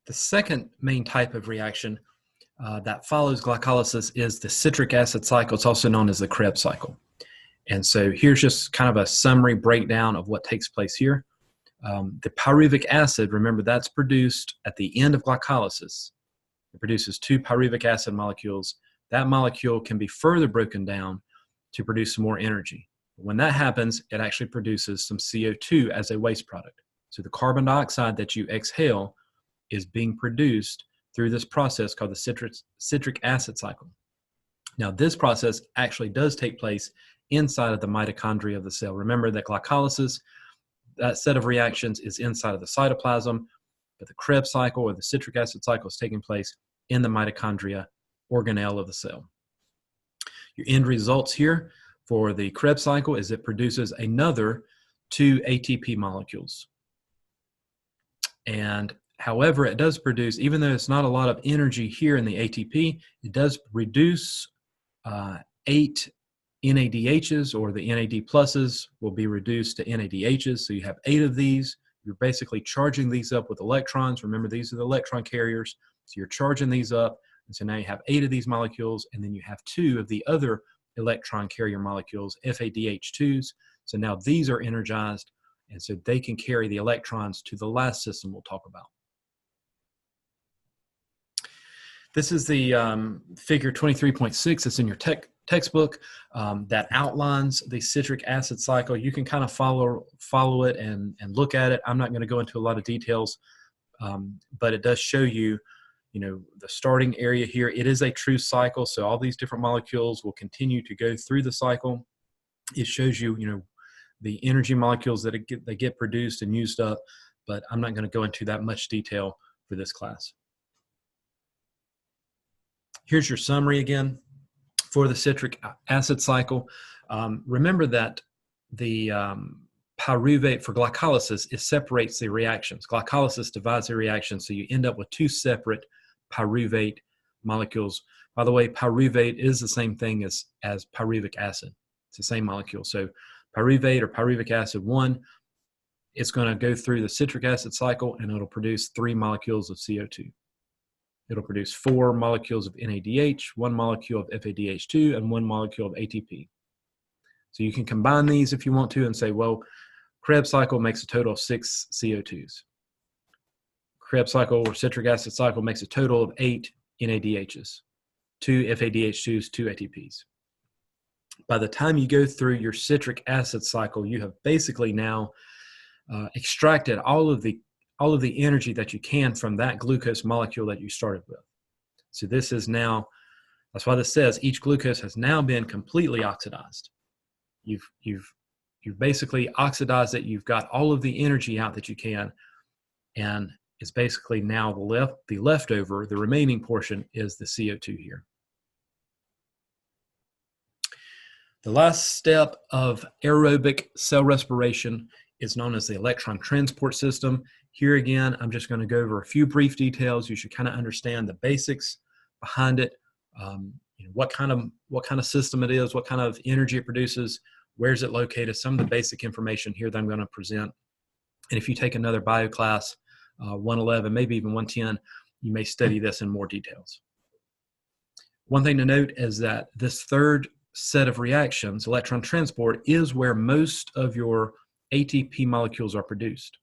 The second main type of reaction that follows glycolysis is the citric acid cycle. It's also known as the Krebs cycle. And so here's just kind of a summary breakdown of what takes place here. The pyruvic acid, remember, that's produced at the end of glycolysis. It produces 2 pyruvic acid molecules. That molecule can be further broken down to produce more energy. When that happens, it actually produces some CO2 as a waste product. So the carbon dioxide that you exhale is being produced through this process called the citric acid cycle. Now, this process actually does take place inside of the mitochondria of the cell. Remember that glycolysis, that set of reactions, is inside of the cytoplasm, but the Krebs cycle or the citric acid cycle is taking place in the mitochondria organelle of the cell. Your end results here for the Krebs cycle is it produces another 2 ATP molecules. And however, it does produce, even though it's not a lot of energy here in the ATP, it does reduce 8 NADHs, or the NAD pluses will be reduced to NADHs. So you have 8 of these. You're basically charging these up with electrons. Remember, these are the electron carriers. So you're charging these up. And so now you have 8 of these molecules, and then you have 2 of the other electron carrier molecules, FADH2s. So now these are energized, and so they can carry the electrons to the last system we'll talk about. This is the figure 23.6. It's in your textbook that outlines the citric acid cycle. You can kind of follow it and look at it. I'm not going to go into a lot of details, but it does show you, the starting area here. It is a true cycle, so all these different molecules will continue to go through the cycle. It shows you, the energy molecules that they get produced and used up, but I'm not going to go into that much detail for this class. Here's your summary again for the citric acid cycle. Remember that the pyruvate for glycolysis, it separates the reactions. Glycolysis divides the reaction, so you end up with 2 separate pyruvate molecules. By the way, pyruvate is the same thing as pyruvic acid. It's the same molecule. So pyruvate or pyruvic acid 1, it's going to go through the citric acid cycle and it'll produce 3 molecules of CO2. It'll produce 4 molecules of NADH, 1 molecule of FADH2, and 1 molecule of ATP. So you can combine these if you want to and say, well, Krebs cycle makes a total of 6 CO2s. Krebs cycle or citric acid cycle makes a total of 8 NADHs, 2 FADH2s, 2 ATPs. By the time you go through your citric acid cycle, you have basically now extracted all of the energy that you can from that glucose molecule that you started with. So this is now, that's why this says each glucose has now been completely oxidized. You've basically oxidized it. You've got all of the energy out that you can, and it's basically now the leftover, the remaining portion is the CO2 here. The last step of aerobic cell respiration is known as the electron transport system. Here again, I'm just going to go over a few brief details. You should kind of understand the basics behind it. What kind of system it is, what kind of energy it produces, where is it located, some of the basic information here that I'm going to present. And if you take another bio class, 111, maybe even 110, you may study this in more details. One thing to note is that this third set of reactions, electron transport, is where most of your ATP molecules are produced.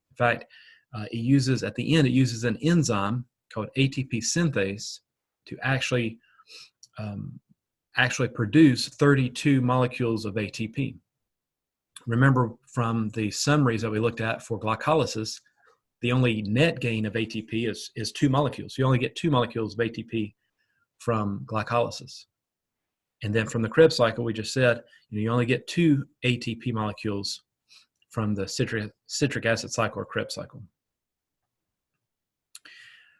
In fact, at the end, it uses an enzyme called ATP synthase to actually produce 32 molecules of ATP. Remember from the summaries that we looked at for glycolysis, the only net gain of ATP is 2 molecules. You only get 2 molecules of ATP from glycolysis. And then from the Krebs cycle, we just said, you only get 2 ATP molecules from the citric acid cycle or Krebs cycle.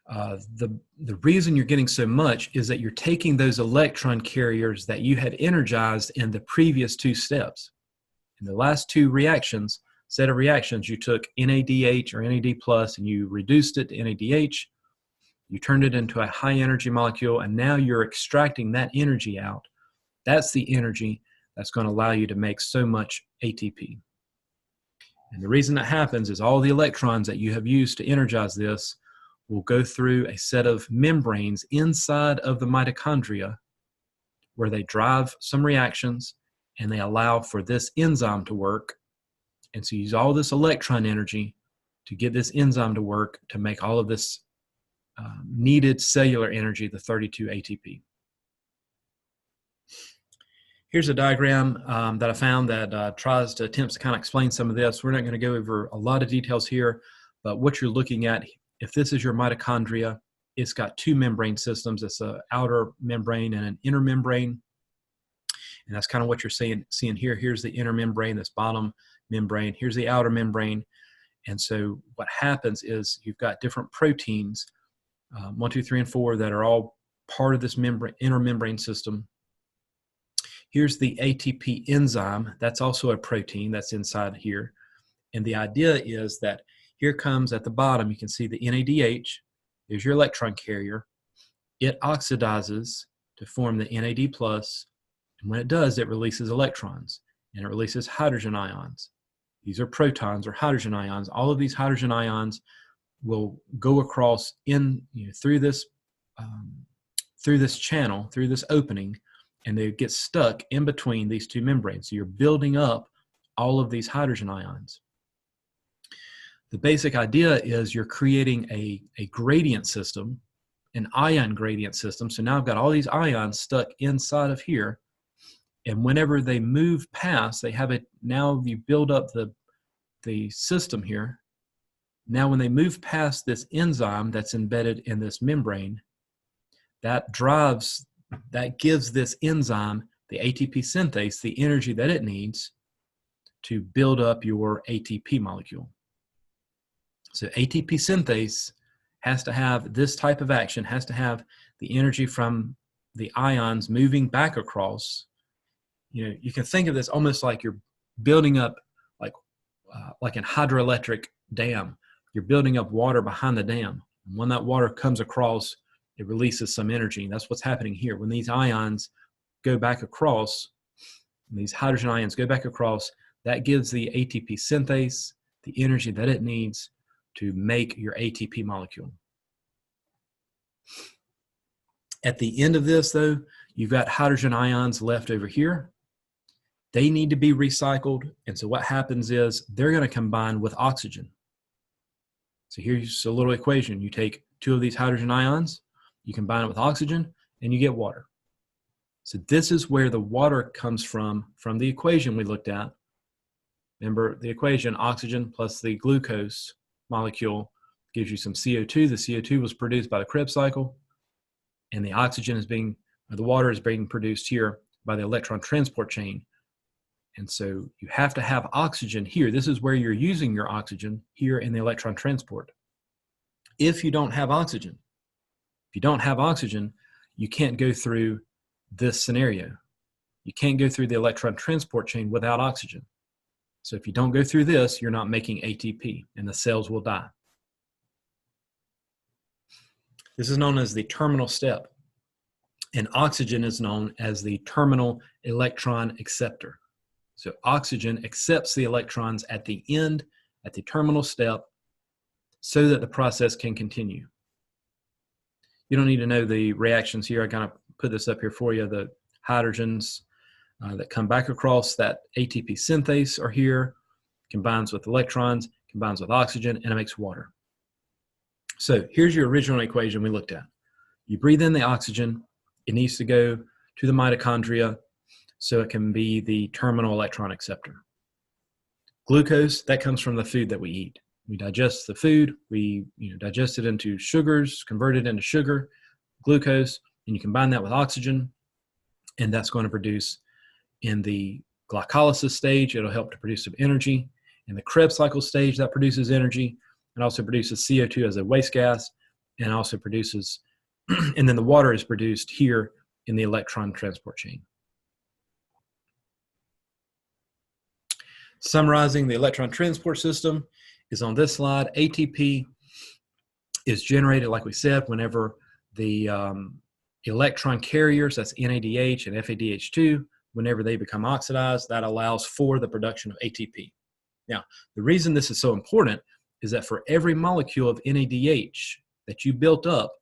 The reason you're getting so much is that you're taking those electron carriers that you had energized in the previous 2 steps. In the last 2 set of reactions, you took NADH or NAD plus and you reduced it to NADH. You turned it into a high energy molecule, and now you're extracting that energy out. That's the energy that's going to allow you to make so much ATP. And the reason that happens is all the electrons that you have used to energize this will go through a set of membranes inside of the mitochondria where they drive some reactions and they allow for this enzyme to work. And so you use all this electron energy to get this enzyme to work to make all of this needed cellular energy, the 32 ATP. Here's a diagram that I found that attempts to kind of explain some of this. We're not going to go over a lot of details here, but what you're looking at, if this is your mitochondria, it's got two membrane systems. It's an outer membrane and an inner membrane. And that's kind of what you're seeing here. Here's the inner membrane, this bottom membrane. Here's the outer membrane. And so what happens is you've got different proteins, 1, 2, 3, and 4, that are all part of this inner membrane system. Here's the ATP enzyme. That's also a protein that's inside here. And the idea is that here comes at the bottom, you can see the NADH. There's your electron carrier. It oxidizes to form the NAD+. And when it does, it releases electrons and it releases hydrogen ions. These are protons or hydrogen ions. All of these hydrogen ions will go across through this channel, through this opening, and they get stuck in between these two membranes. So you're building up all of these hydrogen ions. The basic idea is you're creating a gradient system, an ion gradient system. So now I've got all these ions stuck inside of here. And whenever they move past, now you build up the system here. Now when they move past this enzyme that's embedded in this membrane, that gives this enzyme, the ATP synthase, the energy that it needs to build up your ATP molecule. So ATP synthase has to have this type of action, has to have the energy from the ions moving back across. You can think of this almost like you're building up, like an hydroelectric dam. You're building up water behind the dam. And when that water comes across, it releases some energy. And that's what's happening here. When these ions go back across, these hydrogen ions go back across, that gives the ATP synthase the energy that it needs to make your ATP molecule. At the end of this, though, you've got hydrogen ions left over here. They need to be recycled. And so what happens is they're going to combine with oxygen. So here's a little equation. You take 2 of these hydrogen ions, you combine it with oxygen, and you get water. So this is where the water comes from the equation we looked at. Remember the equation, oxygen plus the glucose molecule gives you some CO2. The CO2 was produced by the Krebs cycle, and the oxygen the water is being produced here by the electron transport chain. And so you have to have oxygen here. This is where you're using your oxygen here in the electron transport. If you don't have oxygen, you can't go through this scenario. You can't go through the electron transport chain without oxygen. So if you don't go through this, you're not making ATP and the cells will die. This is known as the terminal step. And oxygen is known as the terminal electron acceptor. So oxygen accepts the electrons at the end, at the terminal step, so that the process can continue. You don't need to know the reactions here. I kind of put this up here for you. The hydrogens that come back across that ATP synthase are here, combines with electrons, combines with oxygen, and it makes water. So here's your original equation we looked at. You breathe in the oxygen. It needs to go to the mitochondria so it can be the terminal electron acceptor. Glucose, that comes from the food that we eat. We digest the food, we digest it into sugars, convert it into sugar, glucose, and you combine that with oxygen, and that's going to produce, in the glycolysis stage, it'll help to produce some energy. In the Krebs cycle stage, that produces energy. It also produces CO2 as a waste gas, and also produces, and then the water is produced here in the electron transport chain. Summarizing the electron transport system is on this slide. ATP is generated, like we said, whenever the electron carriers, that's NADH and FADH2, whenever they become oxidized, that allows for the production of ATP. Now, the reason this is so important is that for every molecule of NADH that you built up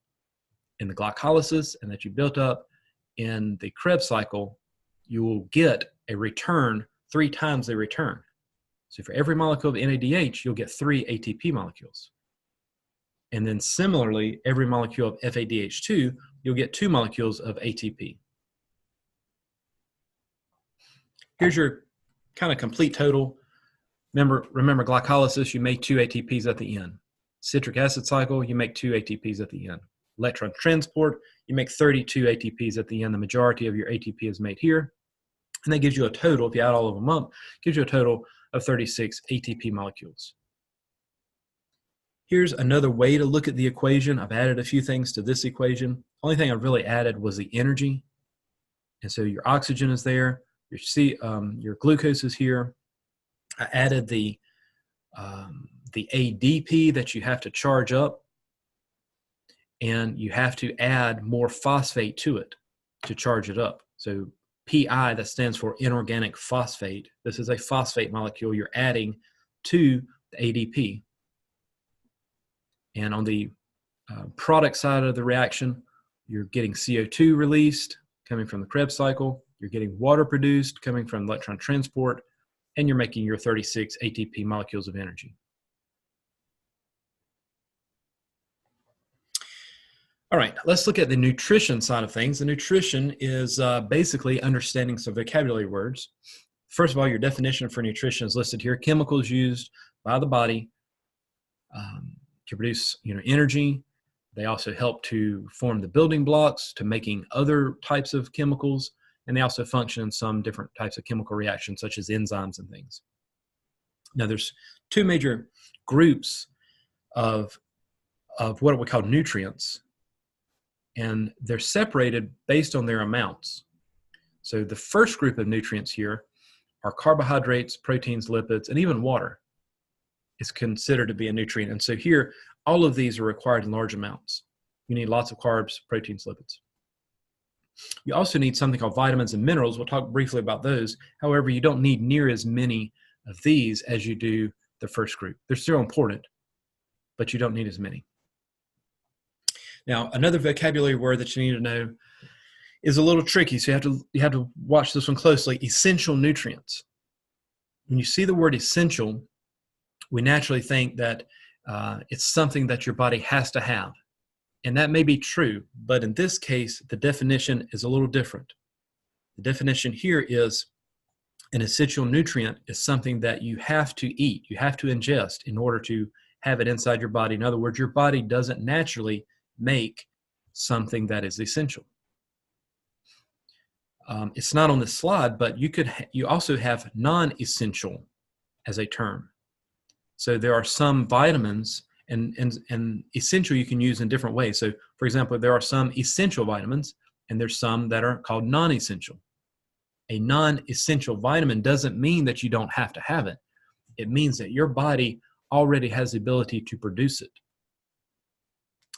in the glycolysis and that you built up in the Krebs cycle, you will get a return 3 times the return. So for every molecule of NADH, you'll get 3 ATP molecules. And then similarly, every molecule of FADH2, you'll get 2 molecules of ATP. Here's your kind of complete total. Remember glycolysis, you make 2 ATPs at the end. Citric acid cycle, you make 2 ATPs at the end. Electron transport, you make 32 ATPs at the end. The majority of your ATP is made here. And that gives you a total, if you add all of them up, gives you a total of 36 ATP molecules. Here's another way to look at the equation. I've added a few things to this equation. Only thing I've really added was the energy. And so your oxygen is there. Your glucose is here. I added the ADP that you have to charge up, and you have to add more phosphate to it to charge it up. So PI, that stands for inorganic phosphate. This is a phosphate molecule you're adding to the ADP. And on the product side of the reaction, you're getting CO2 released coming from the Krebs cycle. You're getting water produced coming from electron transport, and you're making your 36 ATP molecules of energy. All right, let's look at the nutrition side of things. The nutrition is basically understanding some vocabulary words. First of all, your definition for nutrition is listed here. Chemicals used by the body to produce energy. They also help to form the building blocks to making other types of chemicals, and they also function in some different types of chemical reactions, such as enzymes and things. Now, there's 2 major groups of what we call nutrients, and they're separated based on their amounts. So the first group of nutrients here are carbohydrates, proteins, lipids, and even water is considered to be a nutrient. And so here, all of these are required in large amounts. You need lots of carbs, proteins, lipids. You also need something called vitamins and minerals. We'll talk briefly about those. However, you don't need near as many of these as you do the first group. They're still important, but you don't need as many. Now, another vocabulary word that you need to know is a little tricky, so you have to watch this one closely. Essential nutrients. When you see the word essential, we naturally think that it's something that your body has to have. And that may be true, but in this case, the definition is a little different. The definition here is an essential nutrient is something that you have to eat, you have to ingest in order to have it inside your body. In other words, your body doesn't naturally make something that is essential. It's not on this slide, but you also have non-essential as a term. So there are some vitamins and essential you can use in different ways. So for example, there are some essential vitamins and there's some that are called non-essential. A non-essential vitamin doesn't mean that you don't have to have it. It means that your body already has the ability to produce it.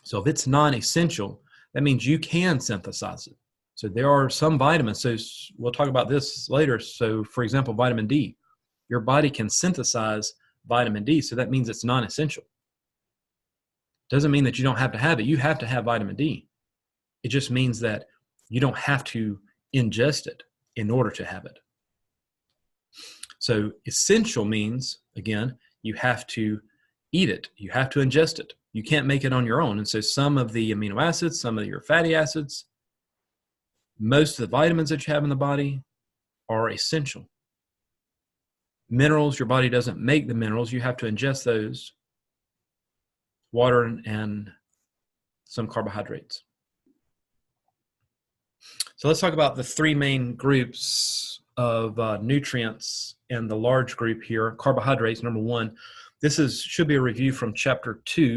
So if it's non-essential, that means you can synthesize it. So there are some vitamins, so we'll talk about this later. So for example, vitamin D, your body can synthesize vitamin D, so that means it's non-essential. Doesn't mean that you don't have to have it. You have to have vitamin D. It just means that you don't have to ingest it in order to have it. So essential means, again, you have to eat it. You have to ingest it. You can't make it on your own. And so some of the amino acids, some of your fatty acids, most of the vitamins that you have in the body are essential. Minerals, your body doesn't make the minerals. You have to ingest those. Water and some carbohydrates. So let's talk about the 3 main groups of nutrients in the large group here. Carbohydrates, number 1. This should be a review from chapter 2.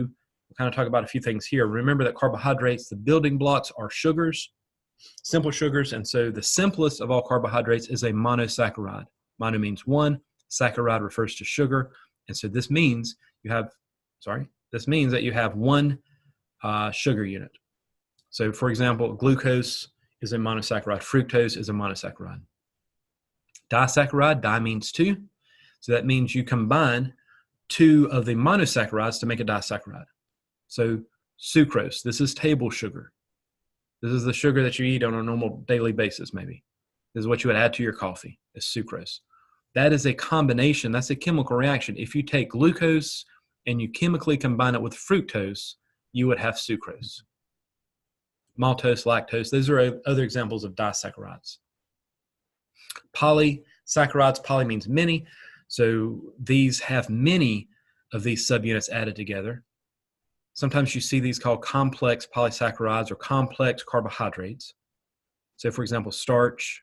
We'll kind of talk about a few things here. Remember that carbohydrates, the building blocks are sugars, simple sugars, and so the simplest of all carbohydrates is a monosaccharide. Mono means one, saccharide refers to sugar, and so this means that you have one sugar unit. So for example, glucose is a monosaccharide, fructose is a monosaccharide. Disaccharide, di means 2, so that means you combine 2 of the monosaccharides to make a disaccharide. So Sucrose, this is table sugar. This is the sugar that you eat on a normal daily basis, maybe. This is what you would add to your coffee, is sucrose. That is a combination, that's a chemical reaction. If you take glucose and you chemically combine it with fructose, you would have sucrose. Maltose, lactose, those are other examples of disaccharides. Polysaccharides, poly means many, so these have many of these subunits added together. Sometimes you see these called complex polysaccharides or complex carbohydrates. So for example, starch,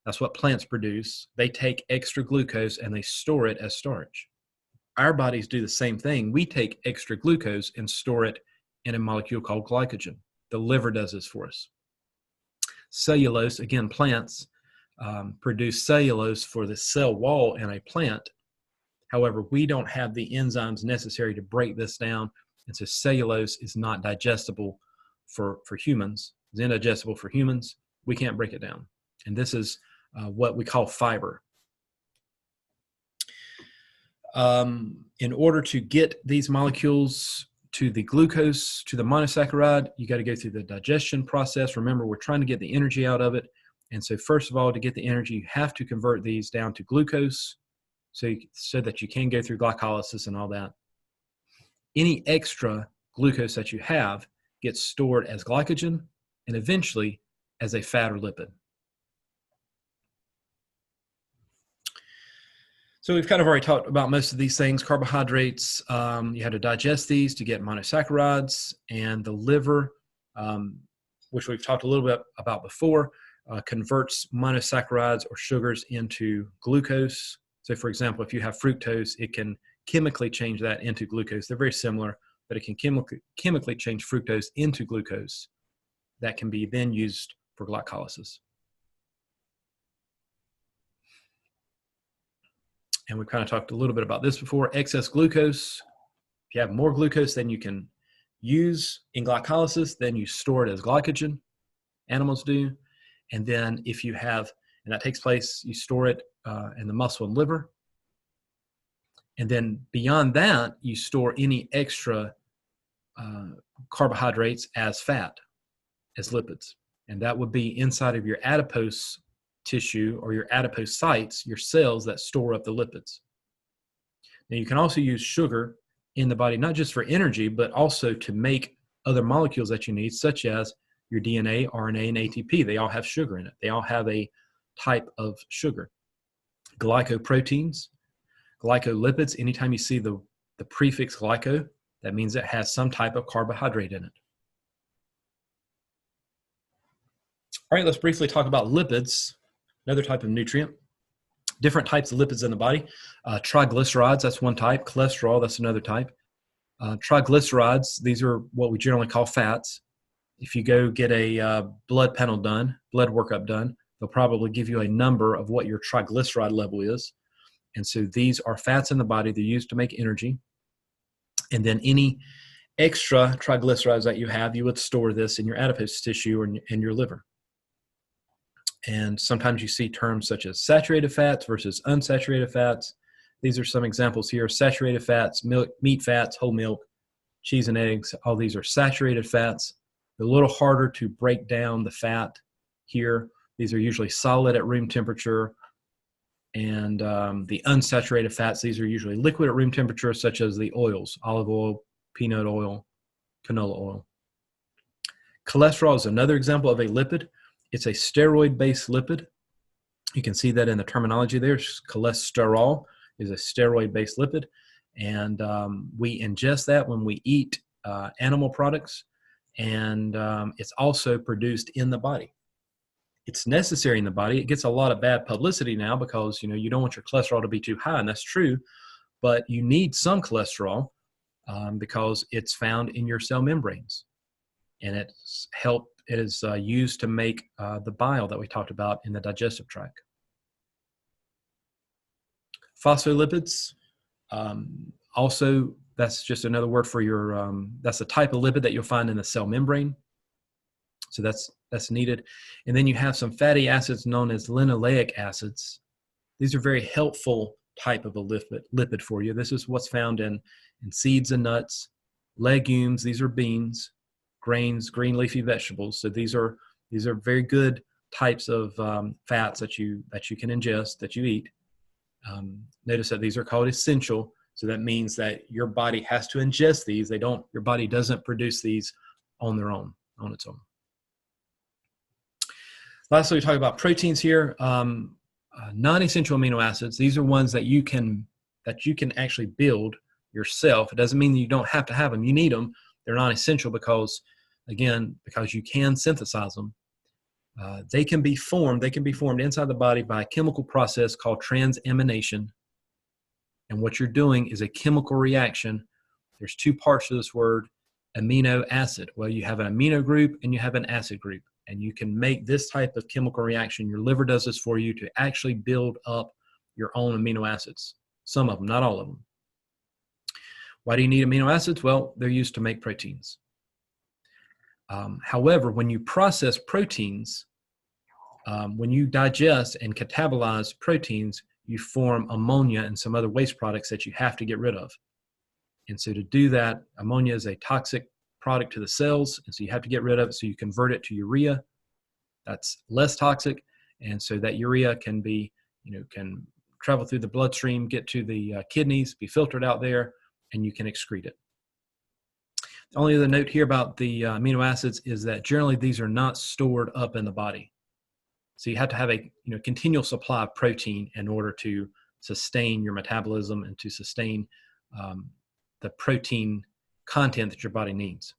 that's what plants produce. They take extra glucose and they store it as starch. Our bodies do the same thing. We take extra glucose and store it in a molecule called glycogen. The liver does this for us. Cellulose, again, plants produce cellulose for the cell wall in a plant. However, we don't have the enzymes necessary to break this down, and so cellulose is not digestible for humans. It's indigestible for humans. We can't break it down. And this is what we call fiber. In order to get these molecules to the glucose, to the monosaccharide, you got to go through the digestion process. Remember, we're trying to get the energy out of it. And so first of all, to get the energy, you have to convert these down to glucose so that you can go through glycolysis and all that. Any extra glucose that you have gets stored as glycogen and eventually as a fat or lipid. So we've kind of already talked about most of these things. Carbohydrates, you have to digest these to get monosaccharides, and the liver, which we've talked a little bit about before, converts monosaccharides or sugars into glucose. So for example, if you have fructose, it can chemically change that into glucose. They're very similar, but it can chemically change fructose into glucose. That can be then used for glycolysis. And we've kind of talked a little bit about this before. Excess glucose, if you have more glucose than you can use in glycolysis, then you store it as glycogen. Animals do. And then if you have, and that takes place, you store it in the muscle and liver. And then beyond that, you store any extra carbohydrates as fat, as lipids. And that would be inside of your adipose tissue or your adipocytes, your cells that store up the lipids. Now you can also use sugar in the body, not just for energy, but also to make other molecules that you need, such as your DNA, RNA, and ATP. They all have sugar in it. They all have a type of sugar. Glycoproteins, glycolipids, anytime you see the prefix glyco, that means it has some type of carbohydrate in it. All right, let's briefly talk about lipids, another type of nutrient. Different types of lipids in the body. Triglycerides, that's one type. Cholesterol, that's another type. Triglycerides, these are what we generally call fats. If you go get a blood panel done, blood workup done, they'll probably give you a number of what your triglyceride level is. And so these are fats in the body. They're used to make energy. And then any extra triglycerides that you have, you would store this in your adipose tissue or in your liver. And sometimes you see terms such as saturated fats versus unsaturated fats. These are some examples here. Saturated fats, milk, meat fats, whole milk, cheese and eggs. All these are saturated fats. They're a little harder to break down the fat here. These are usually solid at room temperature. And the unsaturated fats, these are usually liquid at room temperature, such as the oils, olive oil, peanut oil, canola oil. Cholesterol is another example of a lipid. It's a steroid-based lipid. You can see that in the terminology there. Cholesterol is a steroid-based lipid. And we ingest that when we eat animal products. And it's also produced in the body. It's necessary in the body. It gets a lot of bad publicity now because, you don't want your cholesterol to be too high, and that's true. But you need some cholesterol because it's found in your cell membranes. And it is used to make the bile that we talked about in the digestive tract. Phospholipids, also, that's just another word for your, that's a type of lipid that you'll find in the cell membrane. So that's needed. And then you have some fatty acids known as linoleic acids. These are very helpful type of a lipid for you. This is what's found in seeds and nuts. legumes, these are beans, grains, green leafy vegetables. So these are very good types of fats that you can ingest, that you eat. Notice that these are called essential. So that means that your body has to ingest these. Your body doesn't produce these on its own. Lastly, we talk about proteins here. Non-essential amino acids. These are ones that you can actually build yourself. It doesn't mean that you don't have to have them. You need them. They're non-essential because you can synthesize them. They can be formed inside the body by a chemical process called transamination. And what you're doing is a chemical reaction. There's two parts to this word, amino acid. Well, you have an amino group and you have an acid group. And you can make this type of chemical reaction. Your liver does this for you to actually build up your own amino acids. Some of them, not all of them. Why do you need amino acids? Well, they're used to make proteins. However, when you process proteins, when you digest and catabolize proteins, you form ammonia and some other waste products that you have to get rid of. And so to do that, ammonia is a toxic product to the cells, and so you have to get rid of it, so you convert it to urea. That's less toxic, and so that urea can travel through the bloodstream, get to the kidneys, be filtered out there, and you can excrete it. The only other note here about the amino acids is that generally these are not stored up in the body. So you have to have a continual supply of protein in order to sustain your metabolism and to sustain the protein content that your body needs.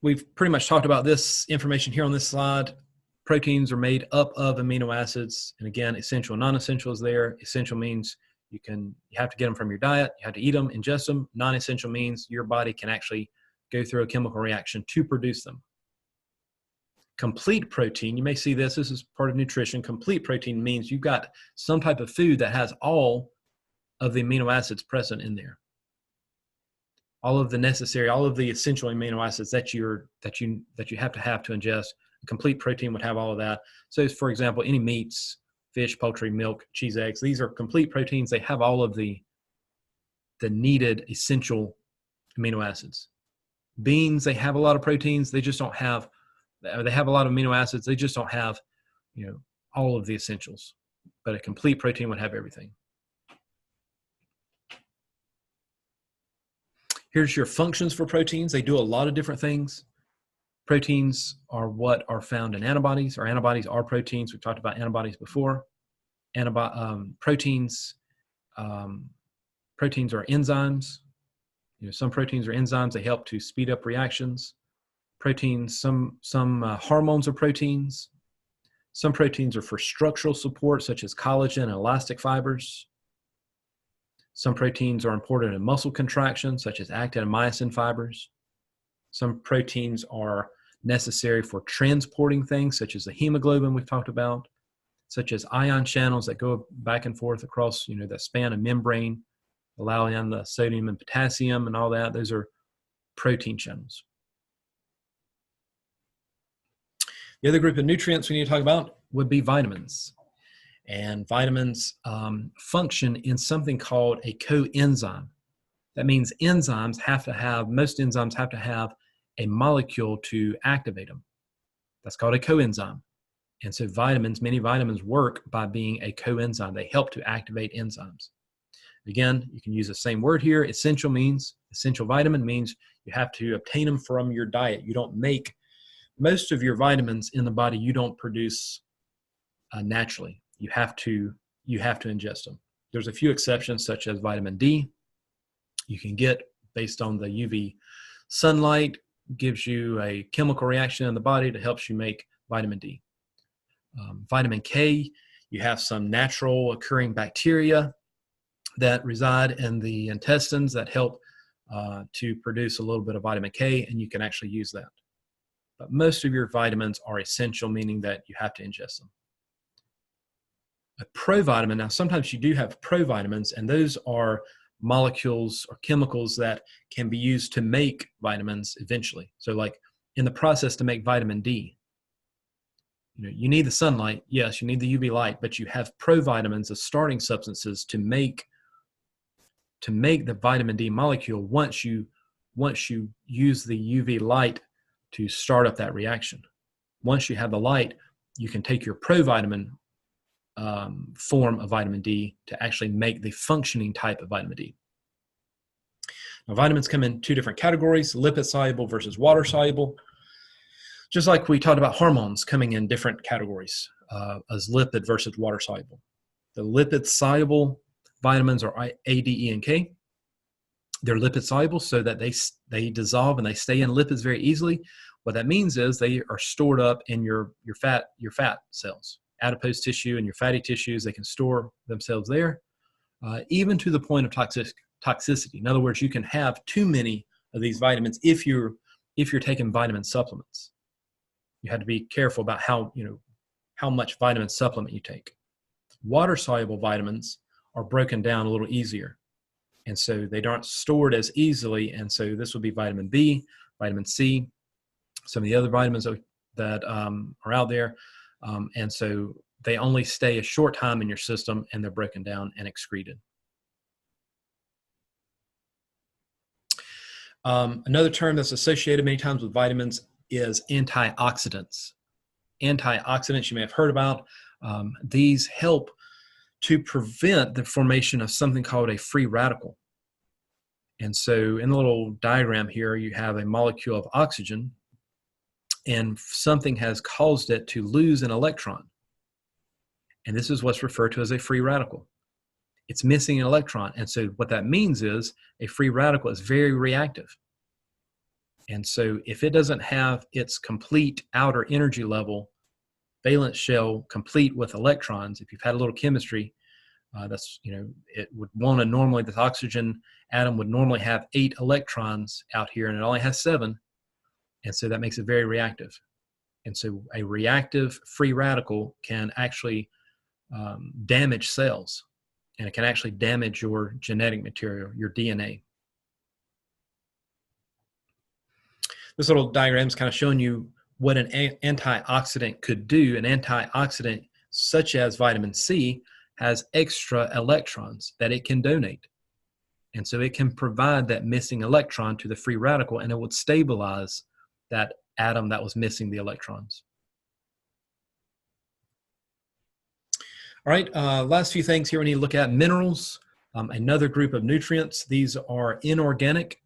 We've pretty much talked about this information here on this slide. Proteins are made up of amino acids, and again, essential and non-essential is there. Essential means you have to get them from your diet, you have to eat them, ingest them. Non-essential means your body can actually go through a chemical reaction to produce them. Complete protein, you may see this is part of nutrition. Complete protein means you've got some type of food that has all of the amino acids present in there. All of the essential amino acids that you have to ingest. A complete protein would have all of that. So for example, any meats, fish, poultry, milk, cheese, eggs, these are complete proteins. They have all of the needed essential amino acids. Beans, they have a lot of proteins. They have a lot of amino acids. They just don't have, all of the essentials. But a complete protein would have everything. Here's your functions for proteins. They do a lot of different things. Proteins are what are found in antibodies, or antibodies are proteins. We've talked about antibodies before. Proteins are enzymes. Some proteins are enzymes. They help to speed up reactions. Proteins, some hormones are proteins. Some proteins are for structural support, such as collagen and elastic fibers. Some proteins are important in muscle contraction, such as actin and myosin fibers. Some proteins are necessary for transporting things, such as the hemoglobin we've talked about, such as ion channels that go back and forth across, that span of membrane, allowing the sodium and potassium and all that. Those are protein channels. The other group of nutrients we need to talk about would be vitamins. And vitamins function in something called a coenzyme. That means most enzymes have to have a molecule to activate them. That's called a coenzyme. And so many vitamins work by being a coenzyme. They help to activate enzymes. Again, you can use the same word here. Essential vitamin means you have to obtain them from your diet. You don't make most of your vitamins in the body, you don't produce naturally. You have to ingest them. There's a few exceptions, such as vitamin D. You can get based on the UV sunlight, gives you a chemical reaction in the body that helps you make vitamin D. Vitamin K, you have some natural occurring bacteria that reside in the intestines that help to produce a little bit of vitamin K, and you can actually use that. But most of your vitamins are essential, meaning that you have to ingest them. A provitamin, now sometimes you do have provitamins, and those are molecules or chemicals that can be used to make vitamins eventually. So like in the process to make vitamin D, you need the sunlight. Yes, you need the UV light, but you have provitamins as starting substances to make to make the vitamin D molecule once you use the UV light to start up that reaction. Once you have the light, you can take your provitamin form of vitamin D to actually make the functioning type of vitamin D. Now, vitamins come in two different categories, lipid soluble versus water soluble. Just like we talked about hormones coming in different categories as lipid versus water soluble. The lipid soluble vitamins are A, D, E, and K. They're lipid soluble so that they dissolve and they stay in lipids very easily. What that means is they are stored up in your fat cells, adipose tissue and your fatty tissues. They can store themselves there, even to the point of toxicity. In other words, you can have too many of these vitamins if you're taking vitamin supplements. You have to be careful about how much vitamin supplement you take. Water soluble vitamins are broken down a little easier, and so they aren't stored as easily. And so this would be vitamin B, vitamin C, some of the other vitamins that are out there, and so they only stay a short time in your system, and they're broken down and excreted. Another term that's associated many times with vitamins is antioxidants. Antioxidants you may have heard about. These help to prevent the formation of something called a free radical. And so in the little diagram here, you have a molecule of oxygen, and something has caused it to lose an electron. And this is what's referred to as a free radical. It's missing an electron. And so what that means is a free radical is very reactive. And so if it doesn't have its complete outer energy level, valence shell complete with electrons, if you've had a little chemistry, it would want to normally, this oxygen atom would normally have 8 electrons out here, and it only has 7. And so that makes it very reactive. And so a reactive free radical can actually damage cells, and it can actually damage your genetic material, your DNA. This little diagram is kind of showing you what an antioxidant could do. An antioxidant such as vitamin C has extra electrons that it can donate. And so it can provide that missing electron to the free radical, and it would stabilize that atom that was missing the electrons. All right, last few things here we need to look at. Minerals, another group of nutrients. These are inorganic.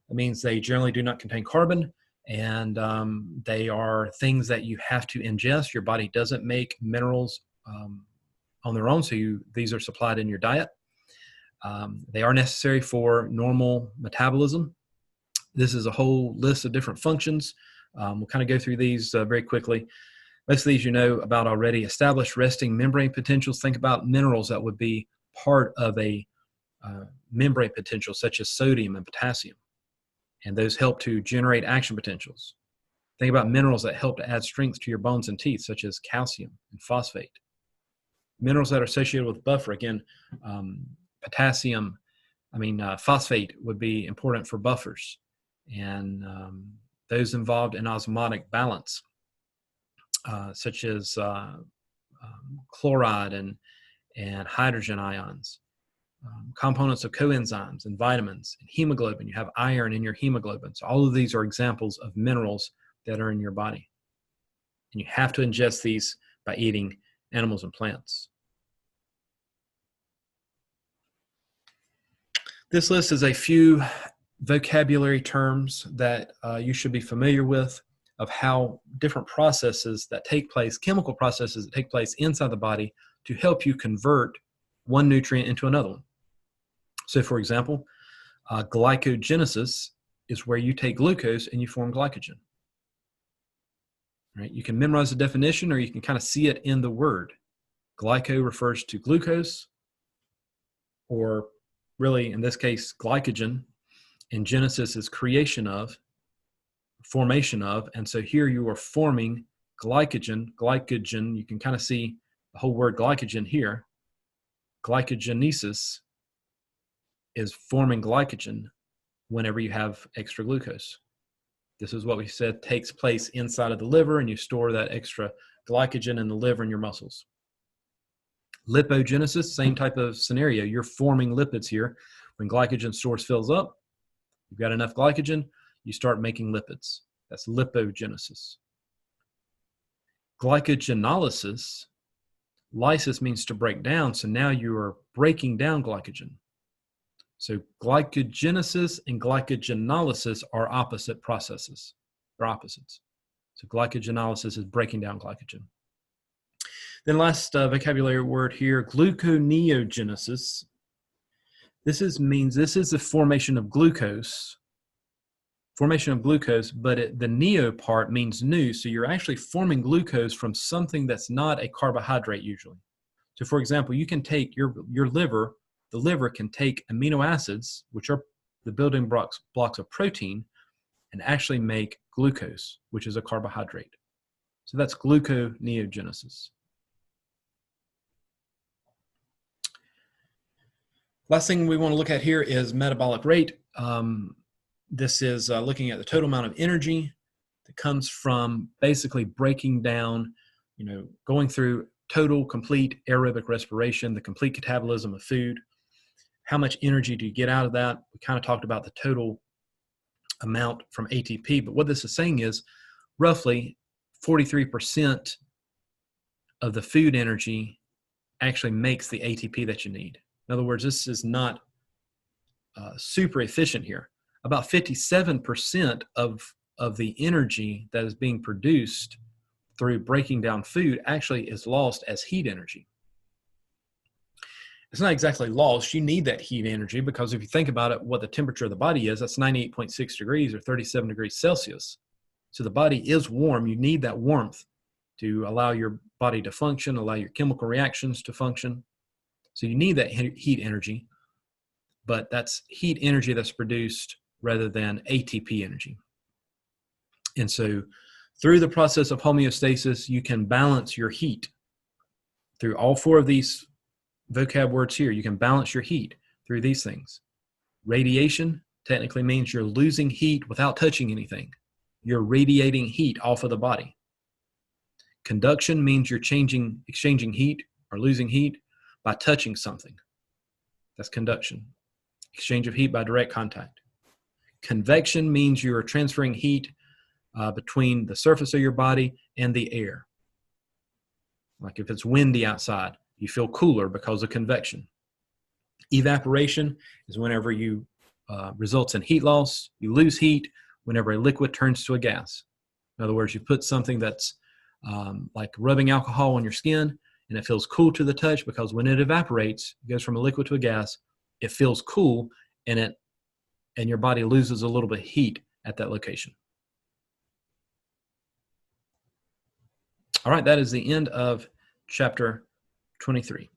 That means they generally do not contain carbon, and they are things that you have to ingest. Your body doesn't make minerals on their own, so these are supplied in your diet. They are necessary for normal metabolism. This is a whole list of different functions. We'll kind of go through these very quickly. Most of these you know about already. Established resting membrane potentials. Think about minerals that would be part of a membrane potential, such as sodium and potassium. And those help to generate action potentials. Think about minerals that help to add strength to your bones and teeth, such as calcium and phosphate. Minerals that are associated with buffer, again, phosphate would be important for buffers, and those involved in osmotic balance, such as chloride and hydrogen ions. Components of coenzymes and vitamins and hemoglobin. You have iron in your hemoglobin. So all of these are examples of minerals that are in your body. And you have to ingest these by eating animals and plants. This list is a few vocabulary terms that you should be familiar with, of how different processes that take place, chemical processes that take place inside the body to help you convert one nutrient into another one. So for example, glycogenesis is where you take glucose and you form glycogen. Right? You can memorize the definition, or you can kind of see it in the word. Glyco refers to glucose, or really in this case, glycogen, and genesis is creation of, formation of, and so here you are forming glycogen. Glycogen, you can kind of see the whole word glycogen here. Glycogenesis is forming glycogen whenever you have extra glucose. This is what we said takes place inside of the liver, and you store that extra glycogen in the liver and your muscles. Lipogenesis, same type of scenario. You're forming lipids here. When glycogen stores fills up, you've got enough glycogen, you start making lipids. That's lipogenesis. Glycogenolysis, lysis means to break down, so now you are breaking down glycogen. So glycogenesis and glycogenolysis are opposite processes. They're opposites. So glycogenolysis is breaking down glycogen. Then last vocabulary word here, gluconeogenesis. This means the formation of glucose. Formation of glucose, but the neo part means new. So you're actually forming glucose from something that's not a carbohydrate usually. So for example, you can take your liver, the liver can take amino acids, which are the building blocks of protein, and actually make glucose, which is a carbohydrate. So that's gluconeogenesis. Last thing we want to look at here is metabolic rate. This is looking at the total amount of energy that comes from basically breaking down, going through total, complete aerobic respiration, the complete catabolism of food. How much energy do you get out of that? We kind of talked about the total amount from ATP, but what this is saying is roughly 43% of the food energy actually makes the ATP that you need. In other words, this is not super efficient here. About 57% of the energy that is being produced through breaking down food actually is lost as heat energy. It's not exactly lost. You need that heat energy because if you think about it, what the temperature of the body is, that's 98.6 degrees or 37 degrees Celsius. So the body is warm. You need that warmth to allow your body to function, allow your chemical reactions to function. So you need that heat energy, but that's heat energy that's produced rather than ATP energy. And so through the process of homeostasis, you can balance your heat. Through all four of these vocab words here, you can balance your heat through these things. Radiation technically means you're losing heat without touching anything. You're radiating heat off of the body. Conduction means you're exchanging heat or losing heat by touching something. That's conduction. Exchange of heat by direct contact. Convection means you're transferring heat between the surface of your body and the air. Like if it's windy outside, you feel cooler because of convection. Evaporation is whenever you results in heat loss. You lose heat whenever a liquid turns to a gas. In other words, you put something that's like rubbing alcohol on your skin, and it feels cool to the touch because when it evaporates, it goes from a liquid to a gas, it feels cool, and your body loses a little bit of heat at that location. All right, that is the end of chapter 23.